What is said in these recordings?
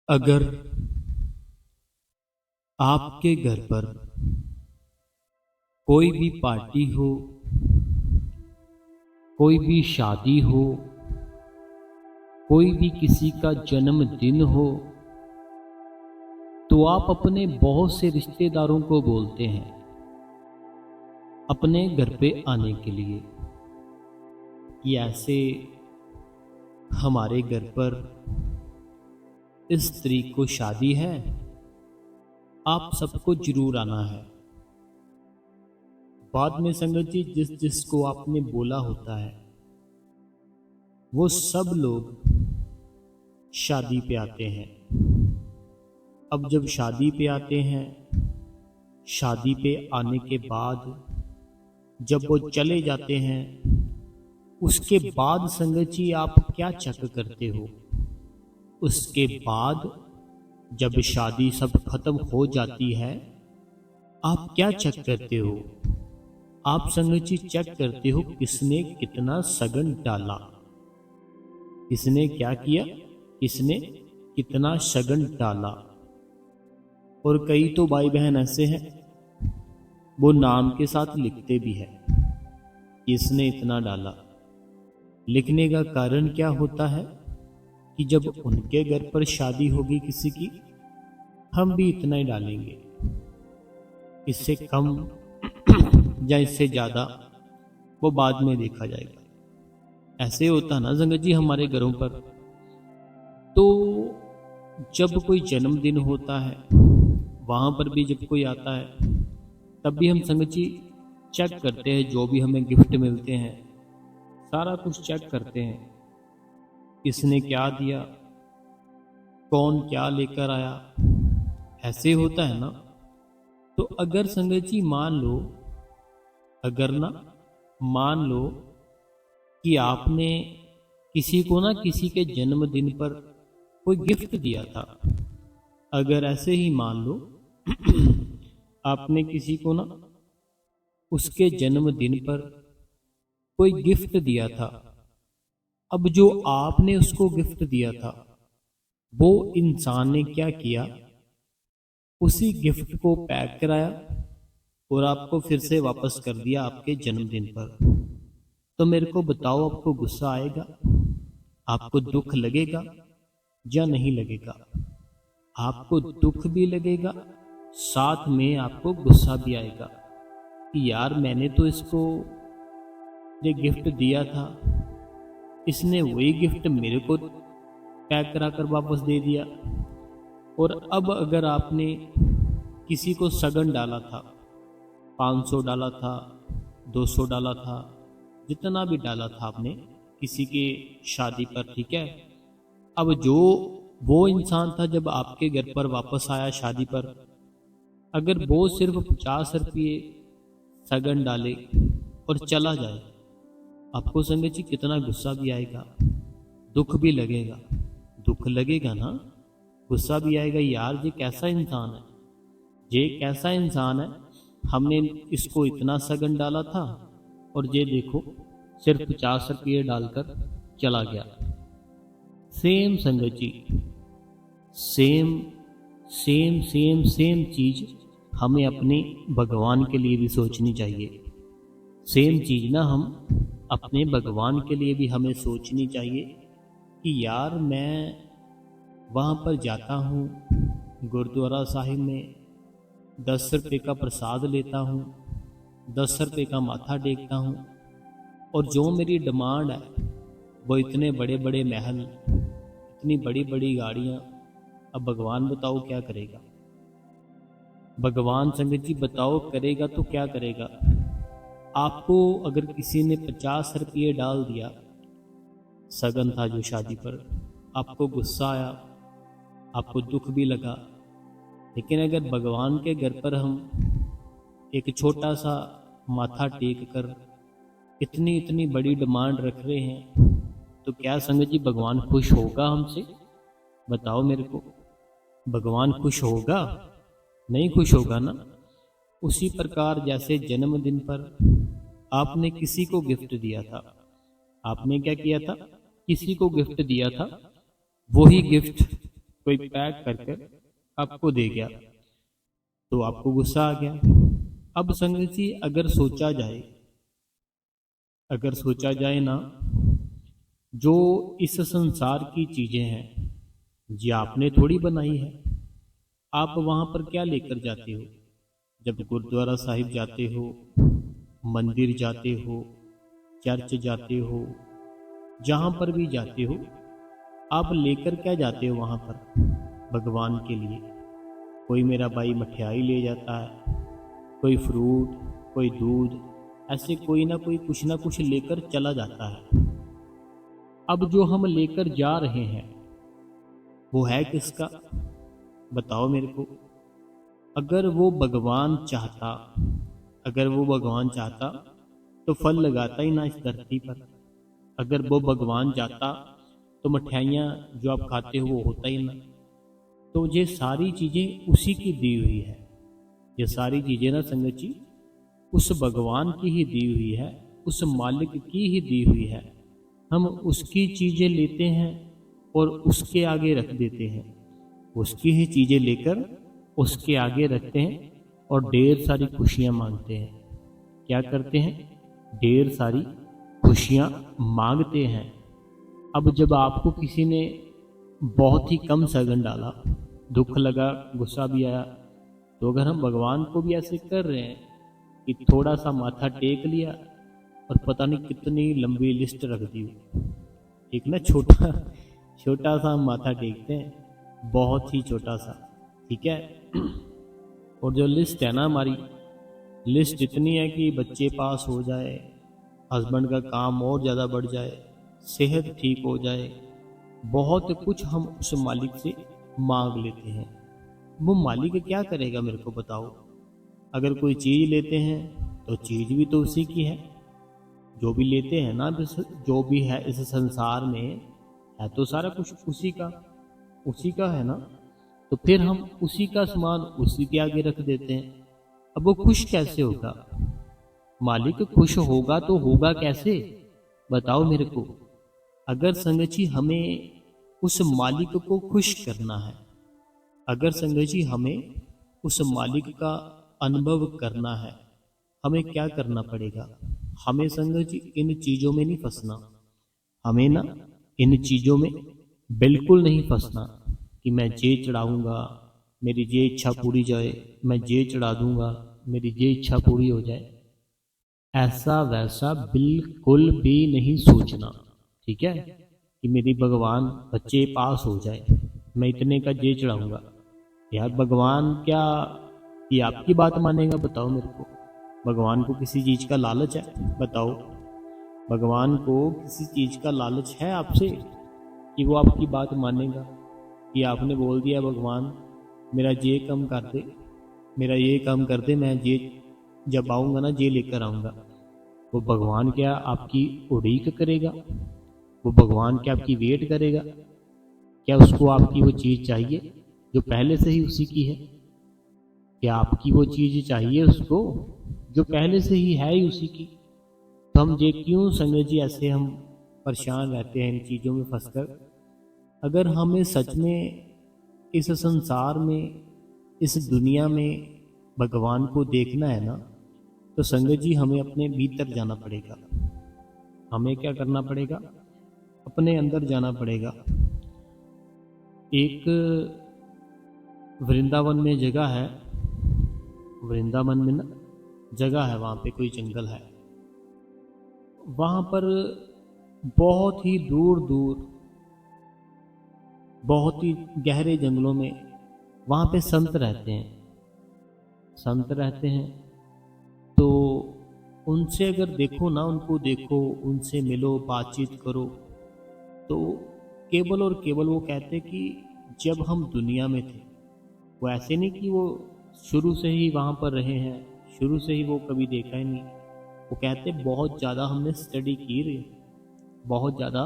अगर आपके घर पर कोई भी पार्टी हो, कोई भी शादी हो, कोई भी किसी का जन्मदिन हो, तो आप अपने बहुत से रिश्तेदारों को बोलते हैं अपने घर पे आने के लिए कि ऐसे हमारे घर पर इस तारीख को शादी है, आप सबको जरूर आना है। बाद में संगत जी जिस जिसको आपने बोला होता है वो सब लोग शादी पे आते हैं। अब जब शादी पे आते हैं, शादी पे आने के बाद जब वो चले जाते हैं, उसके बाद संगत जी आप क्या चेक करते हो? उसके बाद जब शादी सब खत्म हो जाती है, आप क्या चेक करते हो? आप संगत जी चेक करते हो किसने कितना सगन डाला, किसने क्या किया, किसने कितना शगन डाला। और कई तो भाई बहन ऐसे हैं वो नाम के साथ लिखते भी है इसने इतना डाला। लिखने का कारण क्या होता है कि जब उनके घर पर शादी होगी किसी की, हम भी इतना ही डालेंगे, इससे कम या इससे ज्यादा वो बाद में देखा जाएगा। ऐसे होता ना संगत जी हमारे घरों पर। तो जब कोई जन्मदिन होता है, वहां पर भी जब कोई आता है, तब भी हम संगत जी चेक करते हैं, जो भी हमें गिफ्ट मिलते हैं सारा कुछ चेक करते हैं, किसने क्या दिया, कौन क्या लेकर आया। ऐसे होता है ना। तो अगर संगत जी मान लो, अगर ना मान लो कि आपने किसी को ना किसी के जन्मदिन पर कोई गिफ्ट दिया था, अगर ऐसे ही मान लो आपने किसी को ना उसके जन्मदिन पर कोई गिफ्ट दिया था, अब जो आपने उसको गिफ्ट दिया था वो इंसान ने क्या किया, उसी गिफ्ट को पैक कराया और आपको फिर से वापस कर दिया आपके जन्मदिन पर। तो मेरे को बताओ, आपको गुस्सा आएगा, आपको दुख लगेगा या नहीं लगेगा? आपको दुख भी लगेगा, साथ में आपको गुस्सा भी आएगा कि यार मैंने तो इसको ये गिफ्ट दिया था, इसने वही गिफ्ट मेरे को पैक करा कर वापस दे दिया। और अब अगर आपने किसी को सगन डाला था, 500 डाला था, 200 डाला था, जितना भी डाला था आपने किसी के शादी पर, ठीक है। अब जो वो इंसान था जब आपके घर पर वापस आया शादी पर, अगर वो सिर्फ 50 रुपये सगन डाले और चला जाए, आपको संगत जी कितना गुस्सा भी आएगा, दुख भी लगेगा। दुख लगेगा ना, गुस्सा भी आएगा, यार ये कैसा इंसान है, ये कैसा इंसान है, हमने इसको इतना सगन डाला था और ये देखो सिर्फ 50 रुपये डालकर चला गया। सेम संगत जी, सेम सेम सेम सेम चीज हमें अपने भगवान के लिए भी सोचनी चाहिए। सेम चीज ना हम अपने भगवान के लिए भी हमें सोचनी चाहिए कि यार मैं वहाँ पर जाता हूँ गुरुद्वारा साहिब में, 10 रुपये का प्रसाद लेता हूँ, 10 रुपये का माथा टेकता हूँ, और जो मेरी डिमांड है वो इतने बड़े बड़े महल, इतनी बड़ी बड़ी गाड़ियाँ। अब भगवान बताओ क्या करेगा? भगवान संगत जी बताओ करेगा तो क्या करेगा? आपको अगर किसी ने 50 रुपये डाल दिया, सगन था जो शादी पर, आपको गुस्सा आया, आपको दुख भी लगा। लेकिन अगर भगवान के घर पर हम एक छोटा सा माथा टेक कर इतनी इतनी बड़ी डिमांड रख रहे हैं, तो क्या संगत जी भगवान खुश होगा हमसे? बताओ मेरे को, भगवान खुश होगा? नहीं खुश होगा ना। उसी प्रकार जैसे जन्मदिन पर आपने किसी को गिफ्ट दिया था, आपने क्या किया था, किसी को गिफ्ट दिया था, वही गिफ्ट कोई पैक कर कर आपको दे गया, तो आपको गुस्सा आ गया। अब संगत जी अगर सोचा जाए ना, जो इस संसार की चीजें हैं ये आपने थोड़ी बनाई है। आप वहां पर क्या लेकर जाते हो? जब गुरुद्वारा साहिब जाते हो, मंदिर जाते हो, चर्च जाते हो, जहां पर भी जाते हो, आप लेकर क्या जाते हो वहां पर भगवान के लिए? कोई मेरा भाई मठियाई ले जाता है, कोई फ्रूट, कोई दूध, ऐसे कोई ना कुछ लेकर चला जाता है। अब जो हम लेकर जा रहे हैं वो है किसका? बताओ मेरे को। अगर वो भगवान चाहता अगर वो भगवान चाहता तो फल लगाता ही ना इस धरती पर। अगर वो भगवान चाहता तो मठियाइयाँ जो आप खाते हो वो होता ही ना। तो ये सारी चीज़ें उसी की दी हुई है। ये सारी चीज़ें ना संगत जी उस भगवान की ही दी हुई है, उस मालिक की ही दी हुई है। हम उसकी चीज़ें लेते हैं और उसके आगे रख देते हैं, उसकी ही चीज़ें लेकर उसके आगे रखते हैं और ढेर सारी खुशियाँ मांगते हैं। क्या करते हैं? ढेर सारी खुशियाँ मांगते हैं। अब जब आपको किसी ने बहुत ही कम सगन डाला, दुख लगा, गुस्सा भी आया, तो अगर हम भगवान को भी ऐसे कर रहे हैं कि थोड़ा सा माथा टेक लिया और पता नहीं कितनी लंबी लिस्ट रख दी, एक ना छोटा छोटा सा माथा टेकते हैं, बहुत ही छोटा सा, ठीक है। और जो लिस्ट है ना हमारी, लिस्ट इतनी है कि बच्चे पास हो जाए, हस्बैंड का काम और ज़्यादा बढ़ जाए, सेहत ठीक हो जाए, बहुत कुछ हम उस मालिक से मांग लेते हैं। वो मालिक क्या करेगा मेरे को बताओ? अगर कोई चीज़ लेते हैं तो चीज़ भी तो उसी की है। जो भी लेते हैं ना, जो भी है इस संसार में, है तो सारा कुछ उसी का है ना। तो फिर हम उसी का सामान उसी के आगे रख देते हैं। अब वो खुश कैसे होगा? मालिक खुश होगा तो होगा कैसे? बताओ मेरे को। अगर संगत जी हमें उस मालिक को खुश करना है, अगर संगत जी हमें उस मालिक का अनुभव करना है, हमें क्या करना पड़ेगा? हमें संगत जी इन चीज़ों में नहीं फंसना। हमें ना इन चीज़ों में बिल्कुल नहीं फंसना कि मैं ये चढ़ाऊँगा, मेरी ये इच्छा पूरी जाए, मैं ये चढ़ा दूँगा, मेरी ये इच्छा पूरी हो जाए। ऐसा वैसा बिल्कुल भी नहीं सोचना, ठीक है, कि मेरी भगवान बच्चे पास हो जाए, मैं इतने का ये चढ़ाऊँगा। यार भगवान क्या ये आपकी बात मानेगा? बताओ मेरे को। भगवान को किसी चीज़ का लालच है? बताओ। भगवान को किसी चीज़ का लालच है आपसे कि वो आपकी बात मानेगा? कि आपने बोल दिया भगवान मेरा ये कम कर दे, मेरा ये काम कर दे, मैं ये जब आऊँगा ना ये लेकर आऊँगा। वो भगवान क्या आपकी उड़ीक करेगा? वो भगवान क्या आपकी वेट करेगा? क्या उसको आपकी वो चीज़ चाहिए जो पहले से ही उसी की है? क्या आपकी वो चीज़ चाहिए उसको जो पहले से ही है ही उसी की? तो हम ये क्यों संगत जी ऐसे हम परेशान रहते हैं इन चीज़ों में फंसकर? अगर हमें सच में इस संसार में, इस दुनिया में भगवान को देखना है ना, तो संगत जी हमें अपने भीतर जाना पड़ेगा। हमें क्या करना पड़ेगा? अपने अंदर जाना पड़ेगा। एक वृंदावन में जगह है, वृंदावन में ना जगह है, वहाँ पे कोई जंगल है। वहाँ पर बहुत ही दूर दूर, बहुत ही गहरे जंगलों में वहाँ पे संत रहते हैं। संत रहते हैं तो उनसे अगर देखो ना, उनको देखो, उनसे मिलो, बातचीत करो, तो केवल और केवल वो कहते कि जब हम दुनिया में थे, वो ऐसे नहीं कि वो शुरू से ही वहाँ पर रहे हैं, शुरू से ही वो कभी देखा ही नहीं। वो कहते बहुत ज़्यादा हमने स्टडी की रही, बहुत ज़्यादा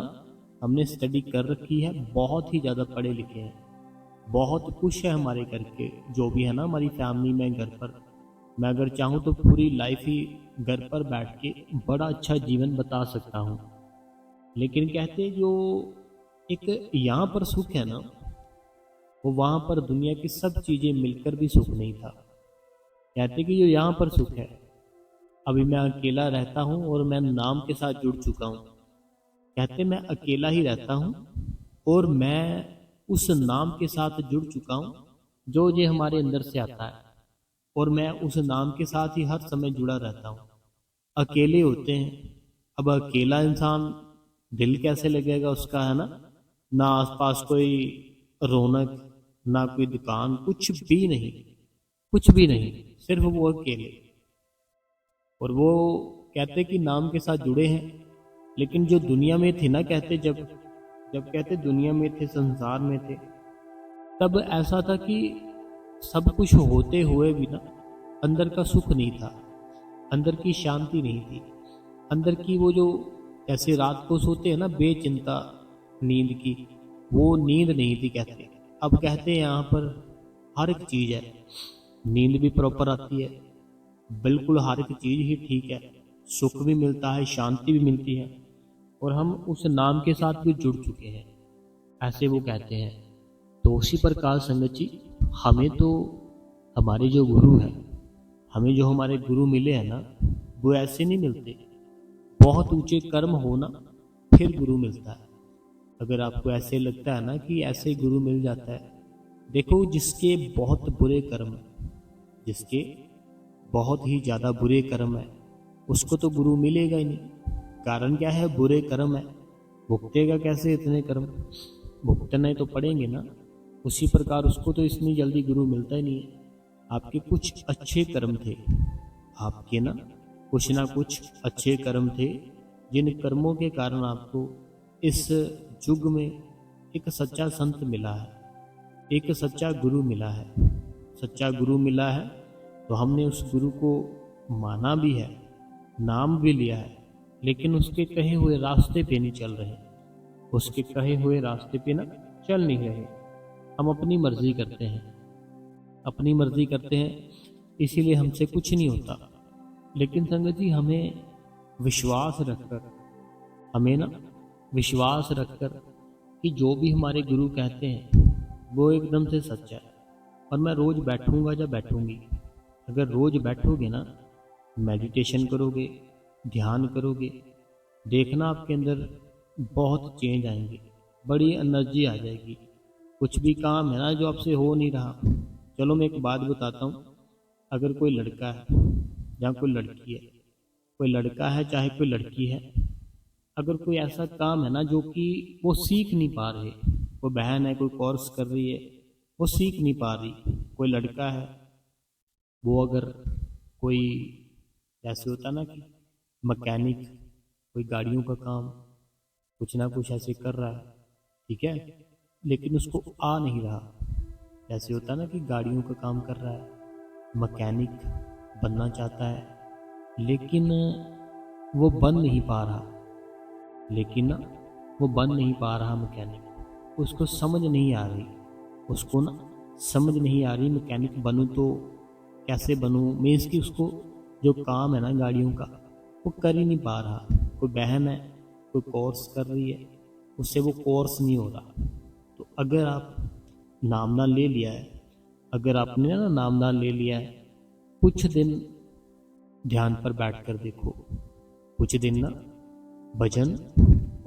हमने स्टडी कर रखी है, बहुत ही ज़्यादा पढ़े लिखे हैं, बहुत कुछ है हमारे करके, जो भी है ना हमारी फैमिली में, घर पर। मैं अगर चाहूँ तो पूरी लाइफ ही घर पर बैठ के बड़ा अच्छा जीवन बता सकता हूँ। लेकिन कहते जो एक यहाँ पर सुख है ना, वो वहाँ पर दुनिया की सब चीज़ें मिलकर भी सुख नहीं था। कहते कि जो यहाँ पर सुख है, अभी मैं अकेला रहता हूँ और मैं नाम के साथ जुड़ चुका हूँ। कहते मैं अकेला ही रहता हूँ और मैं उस नाम के साथ जुड़ चुका हूँ जो ये हमारे अंदर से आता है, और मैं उस नाम के साथ ही हर समय जुड़ा रहता हूँ। अकेले होते हैं, अब अकेला इंसान दिल कैसे लगेगा उसका, है ना? ना आसपास कोई रौनक, ना कोई दुकान, कुछ भी नहीं, कुछ भी नहीं, सिर्फ वो अकेले। और वो कहते कि नाम के साथ जुड़े हैं, लेकिन जो दुनिया में थे ना, कहते जब जब कहते दुनिया में थे, संसार में थे, तब ऐसा था कि सब कुछ होते हुए भी ना अंदर का सुख नहीं था, अंदर की शांति नहीं थी, अंदर की वो जो जैसे रात को सोते हैं ना बेचिंता नींद की, वो नींद नहीं थी कहते। अब कहते हैं यहाँ पर हर एक चीज़ है, नींद भी प्रॉपर आती है, बिल्कुल हर एक चीज़ ही ठीक है, सुख भी मिलता है, शांति भी मिलती है, और हम उस नाम के साथ भी जुड़ चुके हैं, ऐसे वो कहते हैं। तो उसी प्रकार संगत जी, हमें तो हमारे जो गुरु हैं, हमें जो हमारे गुरु मिले हैं ना, वो ऐसे नहीं मिलते। बहुत ऊंचे कर्म होना फिर गुरु मिलता है। अगर आपको ऐसे लगता है ना कि ऐसे गुरु मिल जाता है, देखो जिसके बहुत बुरे कर्म है, जिसके बहुत ही ज़्यादा बुरे कर्म है, उसको तो गुरु मिलेगा ही नहीं। कारण क्या है? बुरे कर्म है। भुगतेगा कैसे इतने कर्म? भुगतने तो पड़ेंगे ना। उसी प्रकार उसको तो इतनी जल्दी गुरु मिलता ही नहीं है। आपके कुछ अच्छे कर्म थे, आपके ना कुछ अच्छे कर्म थे, जिन कर्मों के कारण आपको इस युग में एक सच्चा संत मिला है, एक सच्चा गुरु मिला है। सच्चा गुरु मिला है तो हमने उस गुरु को माना भी है, नाम भी लिया है, लेकिन उसके कहे हुए रास्ते पे नहीं चल रहे, उसके कहे हुए रास्ते पे ना चल नहीं रहे। हम अपनी मर्जी करते हैं, अपनी मर्जी करते हैं, इसीलिए हमसे कुछ नहीं होता। लेकिन संगत जी, हमें विश्वास रखकर, हमें ना विश्वास रखकर कि जो भी हमारे गुरु कहते हैं वो एकदम से सच है। और मैं रोज़ बैठूंगा या बैठूंगी, अगर रोज़ बैठोगे ना, मेडिटेशन करोगे, ध्यान करोगे, देखना आपके अंदर बहुत चेंज आएंगे, बड़ी एनर्जी आ जाएगी। कुछ भी काम है ना जो आपसे हो नहीं रहा, चलो मैं एक बात बताता हूँ। अगर कोई लड़का है या कोई लड़की है, कोई लड़का है चाहे कोई लड़की है, अगर कोई ऐसा काम है ना जो कि वो सीख नहीं पा रहे, कोई बहन है कोई कोर्स कर रही है, वो सीख नहीं पा रही, कोई लड़का है वो अगर कोई ऐसे होता ना कि मैकेनिक, कोई गाड़ियों का काम कुछ ना कुछ ऐसे कर रहा है, ठीक है, लेकिन उसको आ नहीं रहा। ऐसे होता ना कि गाड़ियों का काम कर रहा है, मैकेनिक बनना चाहता है, लेकिन वो बन नहीं पा रहा, लेकिन ना वो बन नहीं पा रहा मैकेनिक, उसको समझ नहीं आ रही, उसको ना समझ नहीं आ रही मैकेनिक बनूँ तो कैसे बनूँ। मीन्स कि उसको जो काम है ना गाड़ियों का वो कर ही नहीं पा रहा। कोई बहन है कोई कोर्स कर रही है, उससे वो कोर्स नहीं हो रहा। तो अगर आप नामदान ले लिया है, अगर आपने ना नामदान ले लिया है, कुछ दिन ध्यान पर बैठ कर देखो, कुछ दिन ना भजन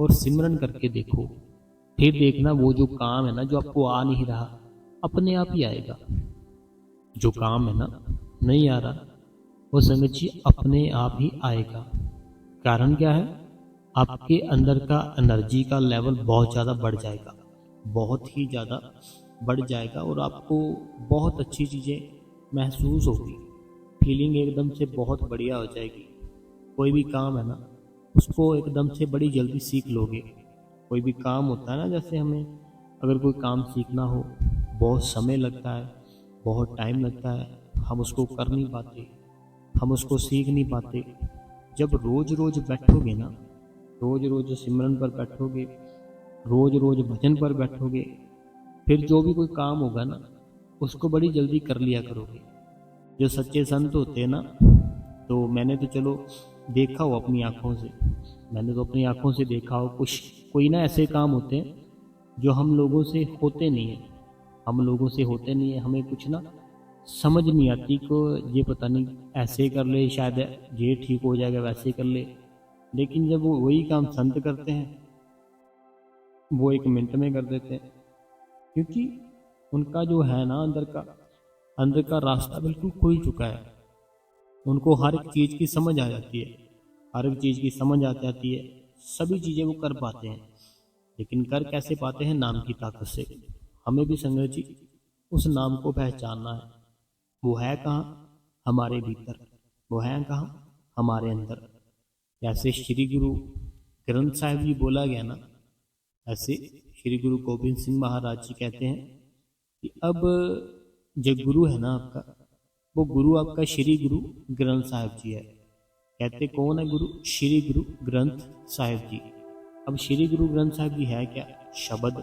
और सिमरन करके देखो, फिर देखना वो जो काम है ना जो आपको आ नहीं रहा, अपने आप ही आएगा। जो काम है ना नहीं आ रहा, वो संगत जी अपने आप ही आएगा। कारण क्या है? आपके अंदर का एनर्जी का लेवल बहुत ज़्यादा बढ़ जाएगा, बहुत ही ज़्यादा बढ़ जाएगा, और आपको बहुत अच्छी चीज़ें महसूस होगी, फीलिंग एकदम से बहुत बढ़िया हो जाएगी। कोई भी काम है ना उसको एकदम से बड़ी जल्दी सीख लोगे। कोई भी काम होता है ना, जैसे हमें अगर कोई काम सीखना हो, बहुत समय लगता है, बहुत टाइम लगता है, हम उसको कर नहीं पाते, हम उसको सीख नहीं पाते। जब रोज़ रोज़ बैठोगे ना, रोज़ रोज़ सिमरन पर बैठोगे, रोज़ रोज़ भजन पर बैठोगे, फिर जो भी कोई काम होगा ना उसको बड़ी जल्दी कर लिया करोगे। जो सच्चे संत होते हैं ना, तो मैंने तो चलो देखा हो अपनी आँखों से, मैंने तो अपनी आँखों से देखा हो, कुछ कोई ना ऐसे काम होते हैं जो हम लोगों से होते नहीं हैं, हम लोगों से होते नहीं है, हमें कुछ ना समझ नहीं आती को ये पता नहीं ऐसे कर ले शायद ये ठीक हो जाएगा, वैसे कर ले। लेकिन जब वो वही काम संत करते हैं वो 1 मिनट में कर देते हैं, क्योंकि उनका जो है ना अंदर का रास्ता बिल्कुल खुल चुका है। उनको हर एक चीज़ की समझ आ जाती है, हर एक चीज़ की समझ आ जाती है, सभी चीज़ें वो कर पाते हैं। लेकिन कर कैसे पाते हैं? नाम की ताकत से। हमें भी संगत जी उस नाम को पहचानना है। वो है कहाँ? हमारे भीतर। वो है कहाँ? हमारे अंदर। जैसे श्री गुरु ग्रंथ साहिब जी बोला गया ना, ऐसे श्री गुरु गोविंद सिंह महाराज जी कहते हैं कि अब जो गुरु है ना आपका, वो गुरु आपका श्री गुरु ग्रंथ साहिब जी है। कहते कौन है गुरु? श्री गुरु ग्रंथ साहिब जी। अब श्री गुरु ग्रंथ साहिब जी है क्या? शब्द।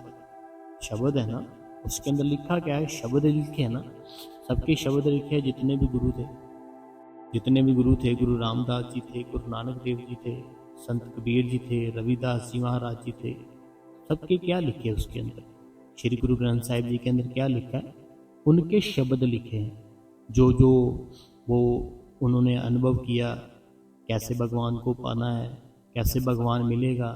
शब्द है ना, उसके अंदर लिखा क्या है? शब्द लिखे है ना, सबके शब्द लिखे हैं। जितने भी गुरु थे, जितने भी गुरु थे, गुरु रामदास जी थे, गुरु नानक देव जी थे, संत कबीर जी थे, रविदास जी महाराज जी थे, सबके क्या लिखे है उसके अंदर? श्री गुरु ग्रंथ साहिब जी के अंदर क्या लिखा है? उनके शब्द लिखे हैं, जो जो वो उन्होंने अनुभव किया, कैसे भगवान को पाना है, कैसे भगवान मिलेगा,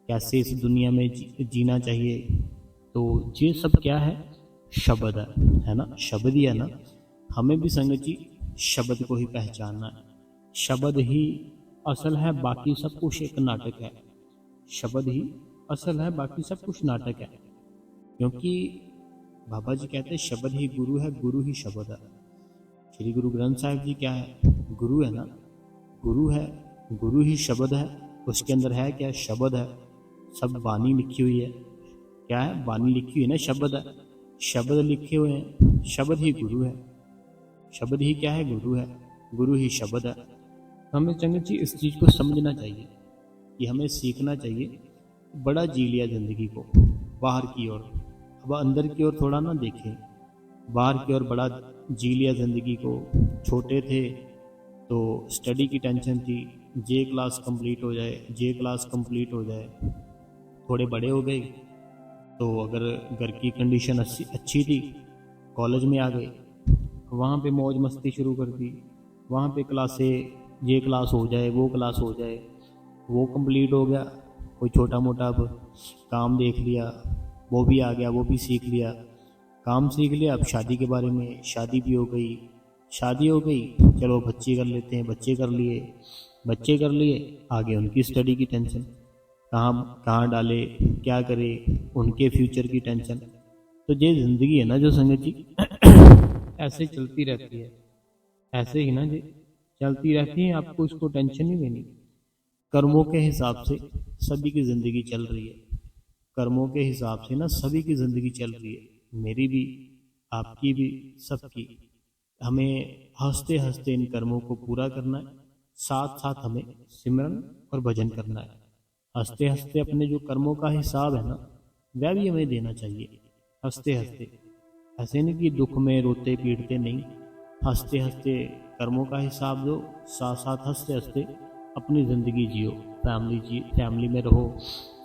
कैसे इस दुनिया में जीना चाहिए। तो ये सब क्या है? शब्द है ना, शब्द ही है ना। हमें भी संगत जी शब्द को ही पहचानना है। शब्द ही असल है, बाकी सब कुछ एक नाटक है। शब्द ही असल है, बाकी सब कुछ नाटक है। क्योंकि बाबा जी कहते हैं शब्द ही गुरु है, गुरु ही शब्द है। श्री गुरु ग्रंथ साहिब जी क्या है? गुरु है ना, गुरु है, गुरु ही शब्द है। उसके अंदर है क्या? शब्द है। सब वाणी लिखी हुई है। क्या है? वाणी लिखी हुई है ना, शब्द है। शब्द लिखे हुए हैं, शब्द ही गुरु है। शब्द ही क्या है? गुरु है, गुरु ही शब्द है। हमें संगत जी इस चीज़ को समझना चाहिए कि हमें सीखना चाहिए। बड़ा जी लिया ज़िंदगी को बाहर की ओर, अब अंदर की ओर थोड़ा ना देखें। बाहर की ओर बड़ा जी लिया ज़िंदगी को। छोटे थे तो स्टडी की टेंशन थी, जे क्लास कंप्लीट हो जाए, जे क्लास कंप्लीट हो जाए। थोड़े बड़े हो गए तो अगर घर की कंडीशन अच्छी थी, कॉलेज में आ गए, वहाँ पे मौज मस्ती शुरू कर दी। वहाँ पे क्लासें, ये क्लास हो जाए, वो क्लास हो जाए, वो कंप्लीट हो गया। कोई छोटा मोटा अब काम देख लिया, वो भी आ गया, वो भी सीख लिया, काम सीख लिया। अब शादी के बारे में, शादी भी हो गई, शादी हो गई, चलो बच्चे कर लेते हैं, बच्चे कर लिए, बच्चे कर लिए, आगे उनकी स्टडी की टेंशन, कहाँ डाले, क्या करे, उनके फ्यूचर की टेंशन। तो ये ज़िंदगी है ना जो संगत जी ऐसे चलती रहती है, ऐसे ही ना जी चलती रहती है। आपको इसको टेंशन नहीं लेनी। कर्मों के हिसाब से सभी की ज़िंदगी चल रही है। कर्मों के हिसाब से ना सभी की ज़िंदगी चल रही है, मेरी भी, आपकी भी, सबकी। हमें हंसते हंसते इन कर्मों को पूरा करना है। साथ साथ हमें सिमरन और भजन करना है। हंसते हंसते अपने जो कर्मों का हिसाब है ना, वह भी हमें देना चाहिए। हंसते हंसते, ऐसे नहीं कि दुख में रोते पीटते नहीं, हंसते हंसते कर्मों का हिसाब दो, साथ साथ हंसते हंसते अपनी ज़िंदगी जियो। फैमिली में रहो,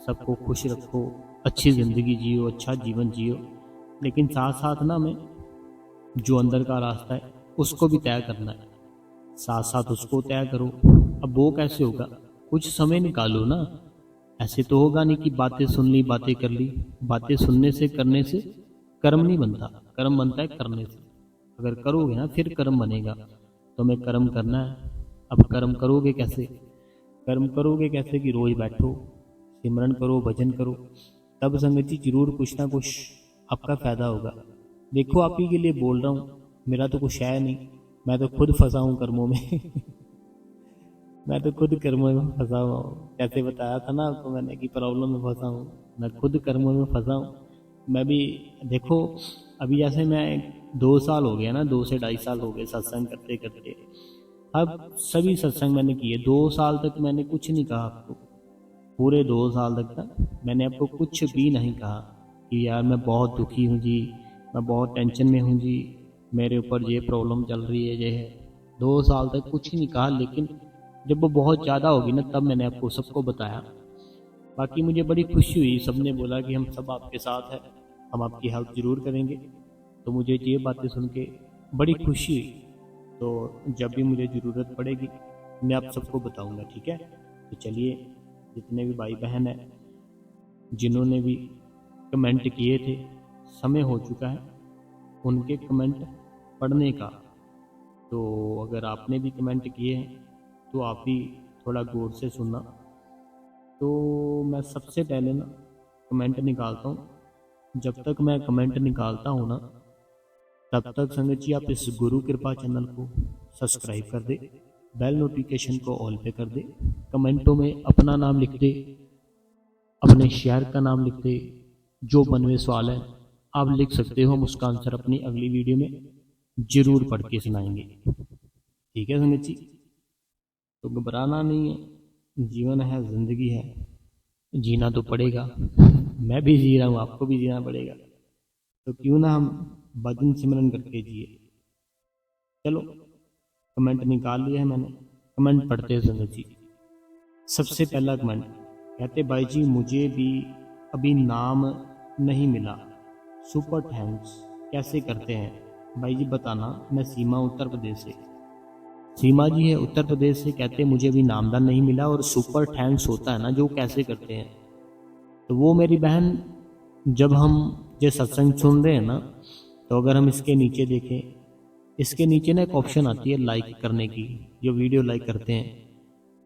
सबको खुश रखो, अच्छी ज़िंदगी जियो, अच्छा जीवन जियो। लेकिन साथ साथ ना हमें जो अंदर का रास्ता है उसको भी तय करना है। साथ साथ उसको तय करो। अब वो कैसे होगा? कुछ समय निकालो ना। ऐसे तो होगा नहीं कि बातें सुन ली, बातें कर ली। बातें सुनने से, करने से कर्म नहीं बनता, कर्म बनता है करने से। अगर करोगे ना फिर कर्म बनेगा। तो हमें कर्म करना है। अब कर्म करोगे कैसे? कर्म करोगे कैसे कि रोज़ बैठो, सिमरन करो, भजन करो, तब संगत जी जरूर कुछ ना कुछ आपका फ़ायदा होगा। देखो आप ही के लिए बोल रहा हूँ, मेरा तो कुछ है नहीं, मैं तो खुद फंसा हूँ कर्मों में मैं तो खुद कर्मों में फंसा हुआ हूँ। कैसे बताया था ना आपको मैंने कि प्रॉब्लम में फंसा हूँ, मैं खुद कर्मों में फंसा हूँ। मैं भी देखो, अभी जैसे मैं 2 साल हो गया ना, 2 से 2.5 साल हो गए सत्संग करते करते। अब सभी सत्संग मैंने किए। 2 साल तक मैंने कुछ नहीं कहा आपको, पूरे 2 साल तक ना मैंने आपको कुछ भी नहीं कहा कि यार मैं बहुत दुखी हूँ जी, मैं बहुत टेंशन में हूँ जी, मेरे ऊपर ये प्रॉब्लम चल रही है, ये है। 2 साल तक कुछ नहीं कहा। लेकिन जब वो बहुत ज़्यादा होगी ना, तब मैंने आपको सबको बताया। बाकी मुझे बड़ी खुशी हुई, सबने बोला कि हम सब आपके साथ हैं, हम आपकी हेल्प ज़रूर करेंगे। तो मुझे ये बातें सुन के बड़ी खुशी हुई। तो जब भी मुझे ज़रूरत पड़ेगी मैं आप सबको बताऊंगा, ठीक है। तो चलिए, जितने भी भाई बहन हैं जिन्होंने भी कमेंट किए थे, समय हो चुका है उनके कमेंट पढ़ने का। तो अगर आपने भी कमेंट किए हैं तो आप भी थोड़ा गौर से सुनना। तो मैं सबसे पहले ना कमेंट निकालता हूँ। जब तक मैं कमेंट निकालता हूँ ना, तब तक संगत जी आप इस गुरु कृपा चैनल को सब्सक्राइब कर दे, बेल नोटिफिकेशन को ऑल पे कर दे, कमेंटों में अपना नाम लिख दे, अपने शहर का नाम लिख दे, जो बनवे सवाल है आप लिख सकते हो, हम उसका आंसर अपनी अगली वीडियो में जरूर पढ़ के सुनाएंगे, ठीक है संगत जी। तो घबराना नहीं है, जीवन है, जिंदगी है, जीना तो पड़ेगा। मैं भी जी रहा हूँ, आपको भी जीना पड़ेगा। तो क्यों ना हम भजन सिमरन करके जिए। चलो, कमेंट निकाल लिया है मैंने, कमेंट पढ़ते हैं संगत जी। सबसे पहला कमेंट कहते, भाई जी मुझे भी अभी नाम नहीं मिला, सुपर थैंक्स, कैसे करते हैं भाई जी बताना। मैं सीमा उत्तर प्रदेश से। सीमा जी है उत्तर प्रदेश से, कहते मुझे भी नामदान नहीं मिला और सुपर थैंक्स होता है ना जो कैसे करते हैं। तो वो मेरी बहन, जब हम ये सत्संग सुन रहे हैं ना, तो अगर हम इसके नीचे देखें, इसके नीचे ना एक ऑप्शन आती है लाइक करने की, जो वीडियो लाइक करते हैं।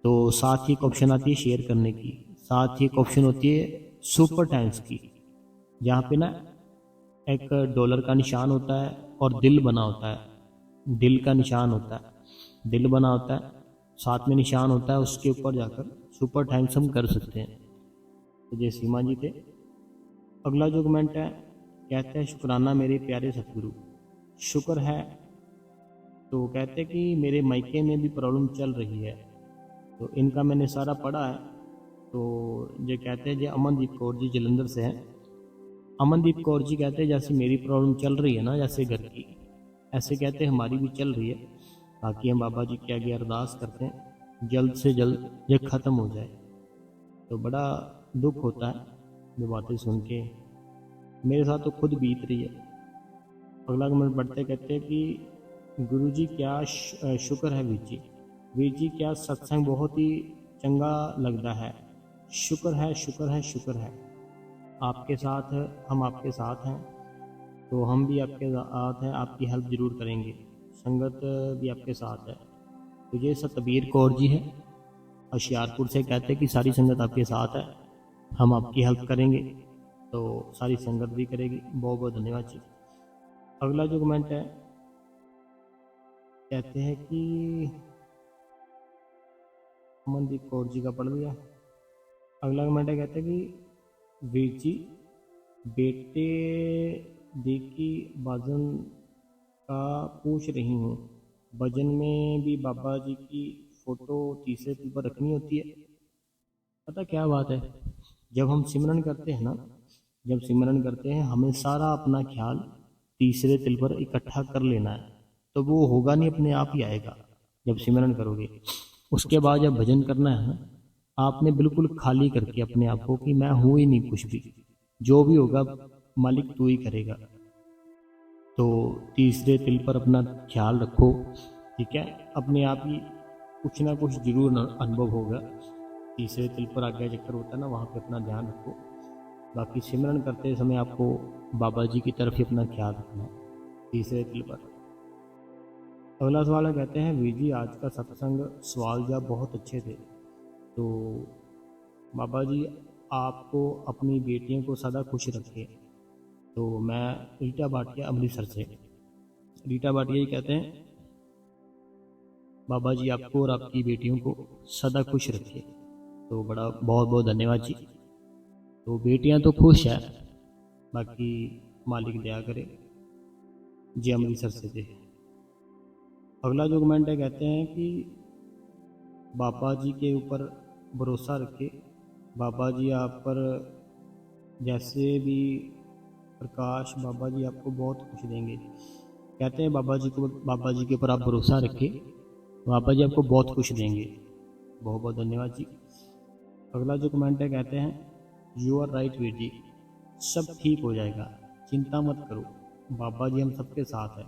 तो साथ ही एक ऑप्शन आती है शेयर करने की, साथ ही एक ऑप्शन होती है सुपर थैंक्स की, जहाँ पे ना एक डॉलर का निशान होता है और दिल बना होता है, दिल का निशान होता है, दिल बना होता है, साथ में निशान होता है, उसके ऊपर जाकर सुपर थैंक्स हम कर सकते हैं। तो जय सीमा जी थे। अगला जो कमेंट है, कहते हैं शुक्राना मेरे प्यारे सतगुरु, शुक्र है। तो कहते कि मेरे मायके में भी प्रॉब्लम चल रही है, तो इनका मैंने सारा पढ़ा है। तो ये कहते हैं, जो अमनदीप कौर जी जलंधर से हैं। अमनदीप कौर जी कहते हैं जैसे मेरी प्रॉब्लम चल रही है ना, जैसे घर की, ऐसे कहते हैं हमारी भी चल रही है। ताकि हम बाबा जी के आगे अरदास करते हैं जल्द से जल्द ये ख़त्म हो जाए। तो बड़ा दुख होता है ये बातें सुन के, मेरे साथ तो खुद बीत रही है। अगला कमेंट पढ़ते कहते हैं कि गुरु जी क्या शुक्र है वीर जी, वीर जी क्या सत्संग बहुत ही चंगा लगता है। शुक्र है, शुक्र है, शुक्र है, आपके साथ हम आपके साथ हैं। तो हम भी आपके साथ हैं, आपकी हेल्प ज़रूर करेंगे, संगत भी आपके साथ है। तो ये सतबीर कौर जी है होशियारपुर से, कहते हैं कि सारी संगत आपके साथ है, हम आपकी हेल्प करेंगे, तो सारी संगत भी करेगी। बहुत बहुत धन्यवाद जी। अगला जो कमेंट है, कहते हैं कि अमनदीप कौर जी का पढ़ लिया। अगला कमेंट है, कहते हैं कि वीर जी बेटे देखी भजन का पूछ रही हूँ, भजन में भी बाबा जी की फोटो तीसरे तिल पर रखनी होती है। पता क्या बात है, जब हम सिमरन करते हैं ना, जब सिमरन करते हैं हमें सारा अपना ख्याल तीसरे तिल पर इकट्ठा कर लेना है। तो वो होगा नहीं, अपने आप ही आएगा जब सिमरन करोगे। उसके बाद जब भजन करना है ना, आपने बिल्कुल खाली करके अपने आप को कि मैं हूँ ही नहीं कुछ भी, जो भी होगा मालिक तू ही करेगा। तो तीसरे तिल पर अपना ख्याल रखो, ठीक है। अपने आप ही कुछ ना कुछ जरूर अनुभव होगा। तीसरे तिल पर आज्ञा चक्कर होता है ना, वहाँ पे अपना ध्यान रखो। बाकी सिमरन करते समय आपको बाबा जी की तरफ ही अपना ख्याल रखना है, तीसरे तिल पर। अगला सवाल है, कहते हैं वीर जी आज का सत्संग सवाल जवाब बहुत अच्छे थे। तो बाबा जी आपको अपनी बेटियों को सदा खुश रखे। तो मैं रीटा भाटिया अमृतसर से, रीटा भाटिया जी कहते हैं बाबा जी आपको और आपकी बेटियों को सदा खुश रखे। तो बड़ा बहुत बहुत धन्यवाद जी। तो बेटियां तो खुश है, बाकी मालिक दया करे जी। अमृतसर से थे। अगला जो कमेंट है, कहते हैं कि बाबा जी के ऊपर भरोसा रखे, बाबा जी आप पर जैसे भी प्रकाश, बाबा जी आपको बहुत खुश देंगे। कहते हैं बाबा जी के ऊपर आप भरोसा रखें, बाबा जी आपको बहुत खुश देंगे। बहुत बहुत धन्यवाद जी। अगला जो कमेंट है, कहते हैं you are right Veer ji, सब ठीक हो जाएगा, चिंता मत करो, बाबा जी हम सबके साथ हैं,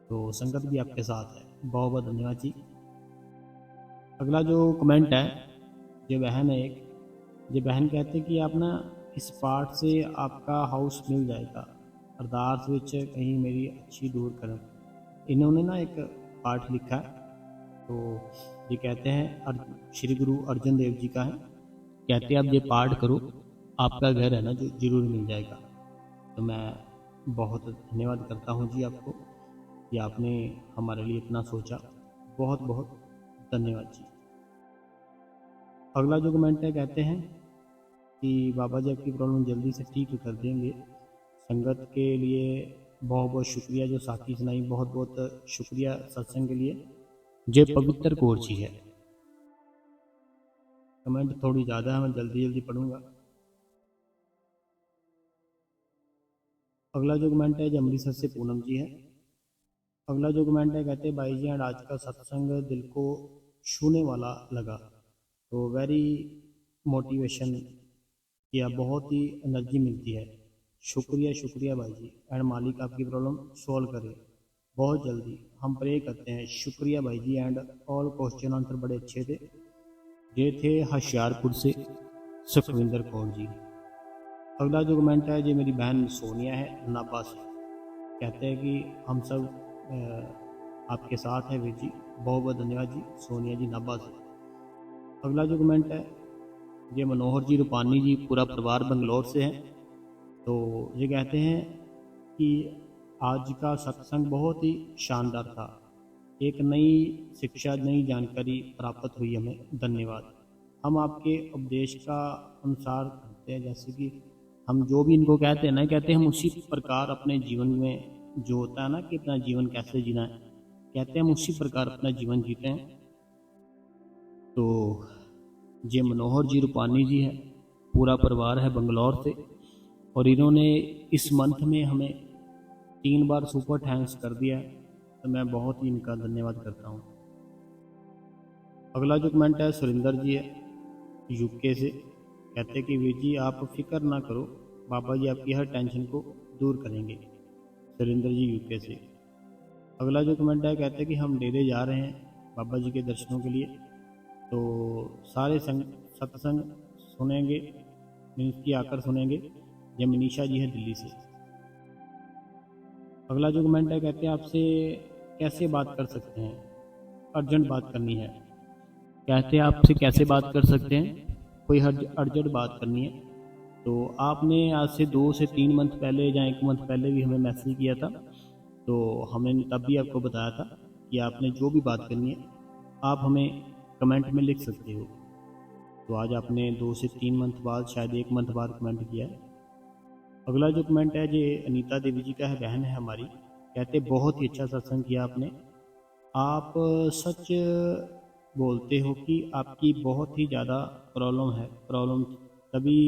तो संगत भी आपके साथ है। बहुत बहुत धन्यवाद जी। अगला जो कमेंट है, ये बहन है एक, ये बहन कहते कि आप ना इस पाठ से आपका हाउस मिल जाएगा, अरदास विच कहीं मेरी अच्छी दूर करम। इन्होंने ना एक पाठ लिखा है, तो ये कहते हैं श्री गुरु अर्जन देव जी का है। कहते हैं आप ये पाठ करो, आपका घर है ना जो जरूर मिल जाएगा। तो मैं बहुत धन्यवाद करता हूँ जी आपको कि आपने हमारे लिए इतना सोचा। बहुत बहुत धन्यवाद जी। अगला जो कमेंट है, कहते हैं कि बाबा जी आपकी प्रॉब्लम जल्दी से ठीक कर देंगे। संगत के लिए बहुत बहुत शुक्रिया जो साथी सुनाई, बहुत बहुत शुक्रिया सत्संग के लिए। जय पवित्र कौर जी है। कमेंट थोड़ी ज़्यादा है, मैं जल्दी जल्दी पढ़ूंगा। अगला जो कमेंट है, जो अमृतसर से पूनम जी है। अगला जो कमेंट है, कहते हैं भाई जी आज का सत्संग दिल को छूने वाला लगा, तो वेरी मोटिवेशन किया, बहुत ही एनर्जी मिलती है। शुक्रिया शुक्रिया भाई जी, एंड मालिक आपकी प्रॉब्लम सॉल्व करे बहुत जल्दी, हम प्रे करते हैं। शुक्रिया भाई जी, एंड ऑल क्वेश्चन आंसर बड़े अच्छे थे। ये थे होशियारपुर से सुखविंदर कौर जी। अगला जो कमेंट है, ये मेरी बहन सोनिया है नाबा से। कहते हैं कि हम सब आपके साथ हैं वीर जी, बहुत बहुत धन्यवाद जी सोनिया जी नाबा से। अगला जो कमेंट है, ये मनोहर जी रूपानी जी, पूरा परिवार बंगलौर से है। तो ये कहते हैं कि आज का सत्संग बहुत ही शानदार था, एक नई शिक्षा नई जानकारी प्राप्त हुई हमें, धन्यवाद। हम आपके उपदेश का अनुसार करते हैं, जैसे कि हम जो भी इनको कहते हैं ना, कहते हैं हम उसी प्रकार अपने जीवन में जो होता है ना कि अपना जीवन कैसे जीना है, कहते हैं हम उसी प्रकार अपना जीवन जीते हैं। तो ये मनोहर जी रूपानी जी है, पूरा परिवार है बंगलौर से, और इन्होंने इस मंथ में हमें 3 बार सुपर थैंक्स कर दिया, तो मैं बहुत ही इनका धन्यवाद करता हूँ। अगला जो कमेंट है, सुरेंद्र जी है यूके से। कहते कि वीर जी आप फिक्र ना करो, बाबा जी आपकी हर टेंशन को दूर करेंगे। सुरेंद्र जी यूके से। अगला जो कमेंट है, कहते कि हम डेरे जा रहे हैं बाबा जी के दर्शनों के लिए, तो सारे सत्संग सुनेंगे, मीन्स की आकर सुनेंगे। ये मनीषा जी है दिल्ली से। अगला जो कमेंट है, कहते हैं आपसे कैसे बात कर सकते हैं, अर्जेंट बात करनी है। कहते हैं आपसे कैसे बात कर सकते हैं, कोई अर्जेंट बात करनी है। तो आपने आज से 2 से 3 मंथ पहले या 1 मंथ पहले भी हमें मैसेज किया था, तो हमने तब भी आपको बताया था कि आपने जो भी बात करनी है आप हमें कमेंट में लिख सकते हो। तो आज आपने 2 से 3 मंथ बाद, शायद 1 मंथ बाद कमेंट किया है। अगला जो कमेंट है, ये अनीता देवी जी का है, बहन है हमारी। कहते बहुत ही अच्छा सत्संग किया आपने, आप सच बोलते हो कि आपकी बहुत ही ज़्यादा प्रॉब्लम तभी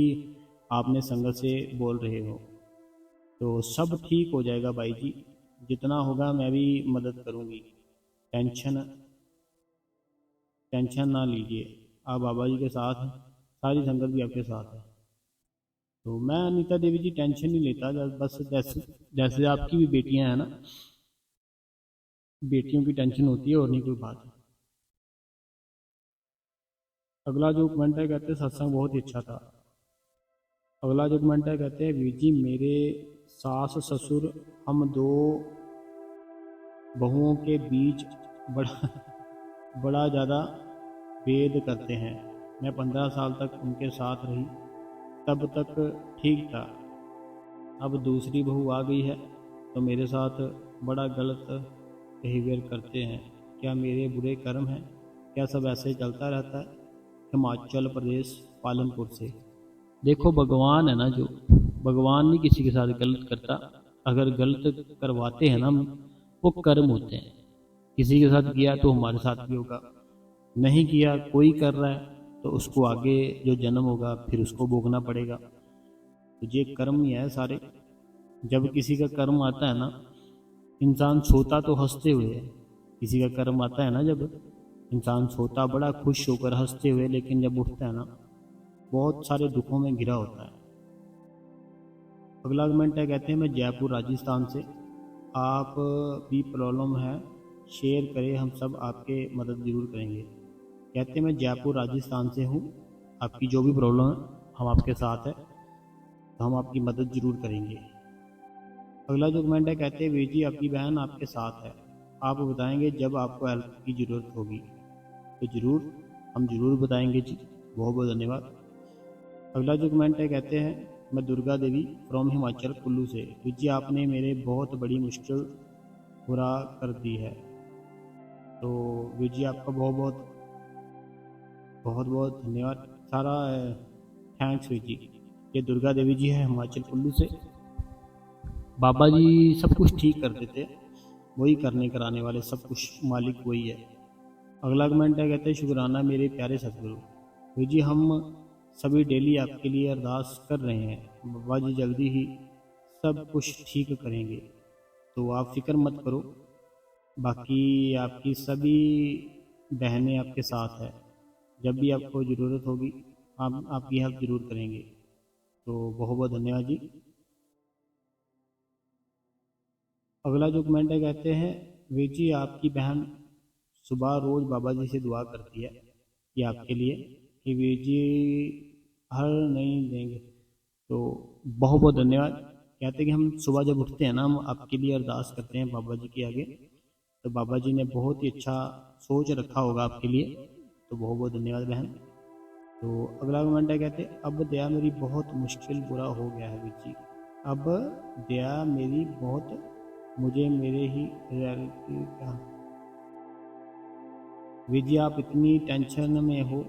आपने संगत से बोल रहे हो, तो सब ठीक हो जाएगा भाई जी, जितना होगा मैं भी मदद करूँगी, टेंशन ना लीजिए, आप बाबा जी के साथ हैं, सारी संगत भी आपके साथ है। तो मैं अनीता देवी जी टेंशन नहीं लेता, बस जैसे जैसे आपकी भी बेटियां हैं ना, बेटियों की टेंशन होती है और नहीं कोई बात है। अगला जो कमेंट है, कहते हैं सत्संग बहुत ही अच्छा था। अगला जो कमेंट है, कहते हैं वीर जी मेरे सास ससुर हम 2 बहुओं के बीच बड़ा बड़ा ज़्यादा भेद करते हैं। मैं 15 साल तक उनके साथ रही, तब तक ठीक था, अब दूसरी बहू आ गई है तो मेरे साथ बड़ा गलत बिहेवियर करते हैं। क्या मेरे बुरे कर्म हैं? क्या सब ऐसे चलता रहता है? हिमाचल प्रदेश पालनपुर से। देखो भगवान है ना, जो भगवान नहीं किसी के साथ गलत करता, अगर गलत करवाते हैं ना वो कर्म होते हैं। किसी के साथ किया तो हमारे साथ भी होगा, नहीं किया कोई कर रहा है तो उसको आगे जो जन्म होगा फिर उसको भोगना पड़ेगा। तो ये कर्म ही है सारे। जब किसी का कर्म आता है ना, इंसान सोता तो हंसते हुए है, किसी का कर्म आता है ना जब, इंसान सोता बड़ा खुश होकर हंसते हुए, लेकिन जब उठता है ना बहुत सारे दुखों में घिरा होता है। अगला कमेंट है, कहते हैं मैं जयपुर राजस्थान से, आप भी प्रॉब्लम है शेयर करें, हम सब आपके मदद ज़रूर करेंगे। कहते हैं मैं जयपुर राजस्थान से हूँ, आपकी जो भी प्रॉब्लम है हम आपके साथ हैं, तो हम आपकी मदद ज़रूर करेंगे। अगला जो कमेंट है, कहते हैं वीर जी आपकी बहन आपके साथ है, आप बताएंगे जब आपको हेल्प की ज़रूरत होगी। तो ज़रूर, हम ज़रूर बताएंगे जी, बहुत बहुत धन्यवाद। अगला जो कमेंट है, कहते हैं मैं दुर्गा देवी फ्रॉम हिमाचल कुल्लू से, वीर जी आपने मेरे बहुत बड़ी मुश्किल पूरा कर दी है। तो वीर जी आपका बहुत बहुत बहुत बहुत धन्यवाद, सारा थैंक्स वीर जी। ये दुर्गा देवी जी है हिमाचल कुल्लू से। बाबा जी सब कुछ ठीक कर देते, वही करने कराने वाले, सब कुछ मालिक वही है। अगला कमेंट है, कहते हैं शुक्राना मेरे प्यारे सतगुरु, वीर जी हम सभी डेली आपके लिए अरदास कर रहे हैं, बाबा जी जल्दी ही सब कुछ ठीक करेंगे, तो आप फिक्र मत करो, बाकी आपकी सभी बहनें आपके साथ है, जब भी आपको ज़रूरत होगी हम आपकी हेल्प ज़रूर करेंगे। तो बहुत बहुत धन्यवाद जी। अगला जो कमेंट है, कहते हैं वीर जी आपकी बहन सुबह रोज़ बाबा जी से दुआ करती है कि आपके लिए, कि वीर जी हर नहीं देंगे। तो बहुत बहुत धन्यवाद। कहते हैं कि हम सुबह जब उठते हैं ना, हम आपके लिए अरदास करते हैं बाबा जी के आगे, तो बाबा जी ने बहुत ही अच्छा सोच रखा होगा आपके लिए। तो बहुत बहुत धन्यवाद बहन। तो अगला कमेंट है, कहते अब दया मेरी बहुत मुश्किल बुरा हो गया है वीर जी, अब दया मेरी बहुत, मुझे मेरे ही रियलिटी का, वीर जी आप इतनी टेंशन में हो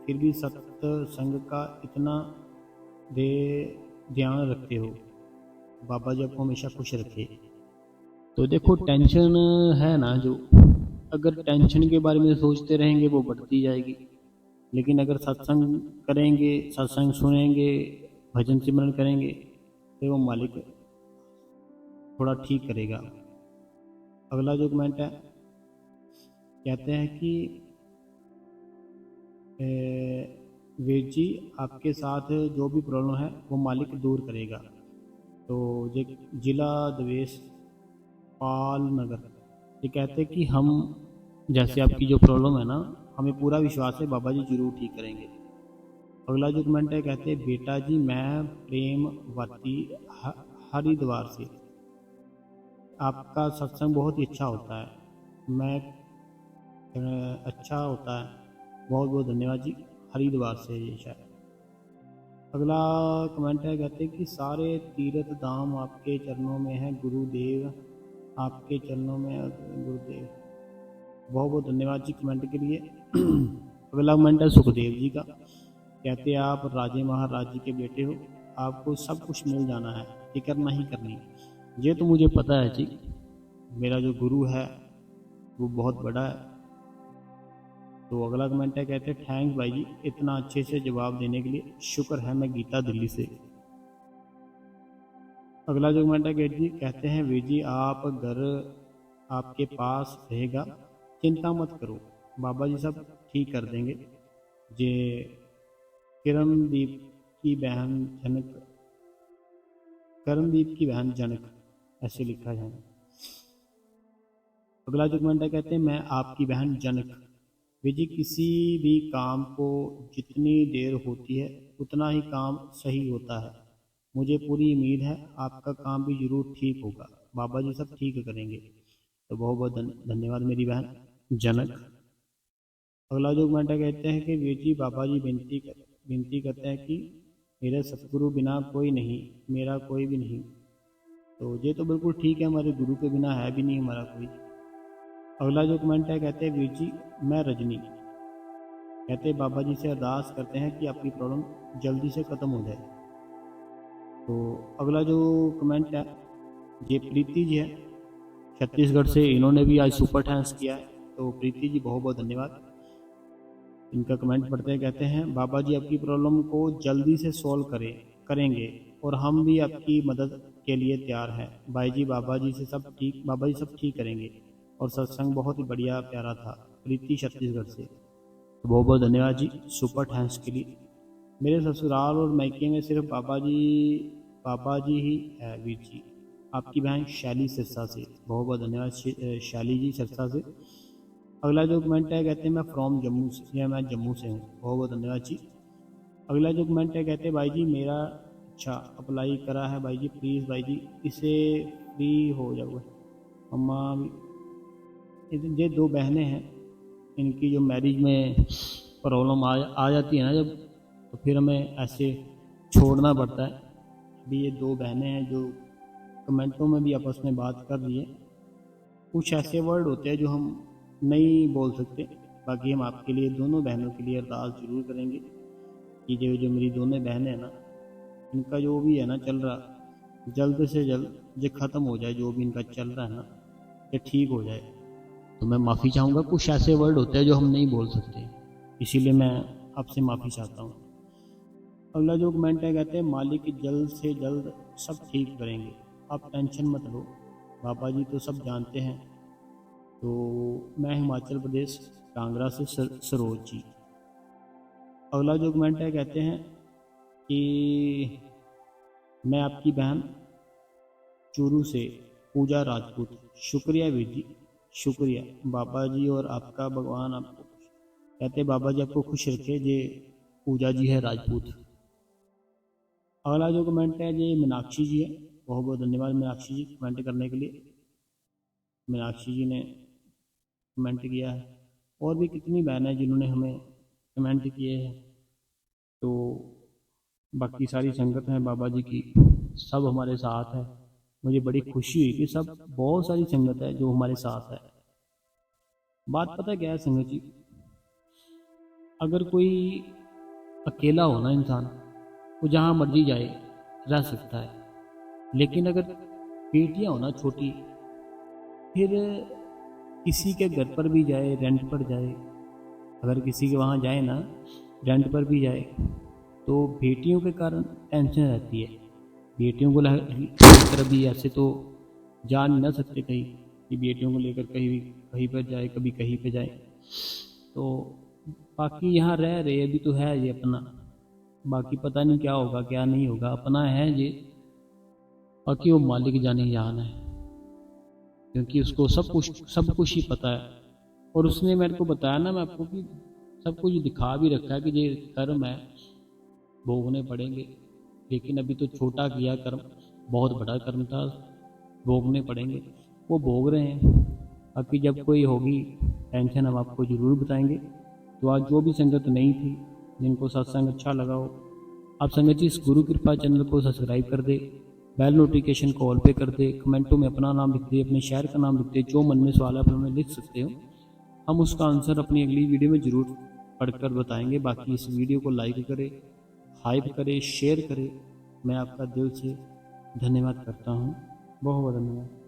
फिर भी सत्संग का इतना दे ध्यान रखते हो, बाबा जी आपको हमेशा खुश रखे। तो देखो टेंशन है ना जो, अगर टेंशन के बारे में सोचते रहेंगे वो बढ़ती जाएगी, लेकिन अगर सत्संग करेंगे, सत्संग सुनेंगे, भजन सिमरन करेंगे, तो वो मालिक थोड़ा ठीक करेगा। अगला जो कमेंट है, कहते हैं कि वीर जी आपके साथ जो भी प्रॉब्लम है वो मालिक दूर करेगा। तो ये जिला द्वेष पाल नगर, ये कहते हैं कि हम, जैसे आपकी जो प्रॉब्लम है ना, हमें पूरा विश्वास है बाबा जी जरूर ठीक करेंगे। अगला जो कमेंट है, कहते हैं बेटा जी मैं प्रेम वर्ती हरिद्वार से, आपका सत्संग बहुत ही अच्छा होता है, मैं अच्छा होता है, बहुत बहुत धन्यवाद जी, हरिद्वार से ये शायद। अगला कमेंट है, कहते हैं कि सारे तीर्थ धाम आपके चरणों में है गुरुदेव, आपके चरणों में गुरुदेव, बहुत बहुत धन्यवाद जी कमेंट के लिए। अगला कमेंट है सुखदेव जी का, कहते हैं आप राजे महाराज जी के बेटे हो, आपको सब कुछ मिल जाना है, फिक्र नहीं करनी। ये तो मुझे पता है जी, मेरा जो गुरु है वो बहुत बड़ा है। तो अगला कमेंट है, कहते हैं थैंक्स भाई जी इतना अच्छे से जवाब देने के लिए, शुक्र है, मैं गीता दिल्ली से। अगला जो कमेंट है, जी कहते हैं वीर जी आप घर आपके पास रहेगा, चिंता मत करो, बाबा जी सब ठीक कर देंगे। जे किरणदीप की बहन जनक, करणदीप की बहन जनक, ऐसे लिखा है। अगला जो कमेंट है, कहते हैं मैं आपकी बहन जनक, वीर जी किसी भी काम को जितनी देर होती है उतना ही काम सही होता है, मुझे पूरी उम्मीद है आपका काम भी जरूर ठीक होगा, बाबा जी सब ठीक करेंगे। तो बहुत बहुत धन्यवाद मेरी बहन जनक। अगला जो कमेंट है, कहते हैं कि वीर जी बाबा जी विनती करते हैं कि मेरे सतगुरु बिना कोई नहीं, मेरा कोई भी नहीं। तो ये तो बिल्कुल ठीक है, हमारे गुरु के बिना है भी नहीं हमारा कोई। अगला जो कमेंट है, कहते हैं वीर जी मैं रजनी, कहते हैं बाबा जी से अरदास करते हैं कि आपकी प्रॉब्लम जल्दी से ख़त्म हो जाए। तो अगला जो कमेंट है, ये प्रीति जी है छत्तीसगढ़ से, इन्होंने भी आज सुपर थैंक्स किया है। तो प्रीति जी बहुत बहुत धन्यवाद। इनका कमेंट पढ़ते हैं, कहते हैं बाबा जी आपकी प्रॉब्लम को जल्दी से सॉल्व करेंगे और हम भी आपकी मदद के लिए तैयार हैं भाई जी, बाबा जी सब ठीक करेंगे, और सत्संग बहुत ही बढ़िया प्यारा था। प्रीति छत्तीसगढ़ से, तो बहुत बहुत धन्यवाद जी सुपर थैंक्स के लिए। मेरे ससुराल और मायके में सिर्फ बाबा जी बाबा जी ही है वीर जी। आपकी बहन शैली सिरसा से, बहुत बहुत धन्यवाद शैली जी सिरसा से। अगला जो कमेंट है कहते हैं मैं फ्रॉम जम्मू से, या मैं जम्मू से हूँ, बहुत बहुत धन्यवाद जी। अगला जो कमेंट है कहते हैं भाई जी मेरा अच्छा अप्लाई करा है भाई जी, प्लीज़ भाई जी इसे फ्री हो जाओगे अम्मा। ये दो बहनें हैं, इनकी जो मैरिज में प्रॉब्लम आ जाती है ना जब, तो फिर हमें ऐसे छोड़ना पड़ता है। अभी ये दो बहनें हैं जो कमेंटों में भी आपस में बात कर रही है। कुछ ऐसे वर्ड होते हैं जो हम नहीं बोल सकते, बाकी हम आपके लिए दोनों बहनों के लिए अरदास जरूर करेंगे कि जो मेरी दोनों बहनें हैं ना, इनका जो भी है ना चल रहा, जल्द से जल्द ये ख़त्म हो जाए, जो भी इनका चल रहा है ना ये ठीक हो जाए। तो मैं माफ़ी चाहूँगा, कुछ ऐसे वर्ड होते हैं जो हम नहीं बोल सकते, इसीलिए मैं आपसे माफ़ी चाहता हूँ। अगला जो कमेंट है कहते हैं मालिक जल्द से जल्द सब ठीक करेंगे, आप टेंशन मत लो, बाबा जी तो सब जानते हैं। तो मैं हिमाचल प्रदेश कांगड़ा से सरोज जी। अगला जो कमेंट है कहते हैं कि मैं आपकी बहन चूरू से पूजा राजपूत, शुक्रिया वीर जी, शुक्रिया बाबा जी और आपका भगवान आपको, कहते बाबा जी आपको खुश रखे। ये पूजा जी है राजपूत। अगला जो कमेंट है ये मीनाक्षी जी है, बहुत बहुत धन्यवाद मीनाक्षी जी कमेंट करने के लिए। मीनाक्षी जी ने कमेंट किया है, और भी कितनी बहन है जिन्होंने हमें कमेंट किए हैं। तो बाकी सारी संगत हैं बाबा जी की, सब हमारे साथ है। मुझे बड़ी खुशी हुई कि सब बहुत सारी संगत है जो हमारे साथ है। बात पता क्या है संगत जी, अगर कोई अकेला हो ना इंसान, वो जहाँ मर्जी जाए रह सकता है, लेकिन अगर बेटियाँ हो ना छोटी, फिर किसी के घर पर भी जाए, रेंट पर जाए, अगर किसी के वहाँ जाए ना रेंट पर भी जाए, तो बेटियों के कारण टेंशन रहती है। बेटियों को लेकर अभी ऐसे तो जा नहीं ना सकते कहीं, कि बेटियों को लेकर कहीं पर जाए, कभी कहीं पे जाए। तो बाकी यहाँ रह रहे अभी तो है ये अपना, बाकी पता नहीं क्या होगा क्या नहीं होगा, अपना है ये, बाकी वो मालिक जाने जान है, क्योंकि उसको सब कुछ ही पता है। और उसने मेरे को बताया ना, मैं आपको कि सब कुछ दिखा भी रखा है कि ये कर्म है, भोगने पड़ेंगे। लेकिन अभी तो छोटा किया कर्म, बहुत बड़ा कर्म था, भोगने पड़ेंगे, वो भोग रहे हैं। बाकी जब कोई होगी टेंशन हम आपको ज़रूर बताएंगे। तो आज जो भी संगत नहीं थी, जिनको सत्संग अच्छा लगा हो, आप संगत जी इस गुरु कृपा चैनल को सब्सक्राइब कर दे, बेल नोटिफिकेशन कॉल पे कर दे, कमेंटों में अपना नाम लिख दे, अपने शहर का नाम लिख दे, जो मन में सवाल है आप हमें लिख सकते हो, हम उसका आंसर अपनी अगली वीडियो में ज़रूर पढ़कर बताएंगे। बाकी इस वीडियो को लाइक करें, हाइप करें, शेयर करें। मैं आपका दिल से धन्यवाद करता हूँ, बहुत बहुत धन्यवाद।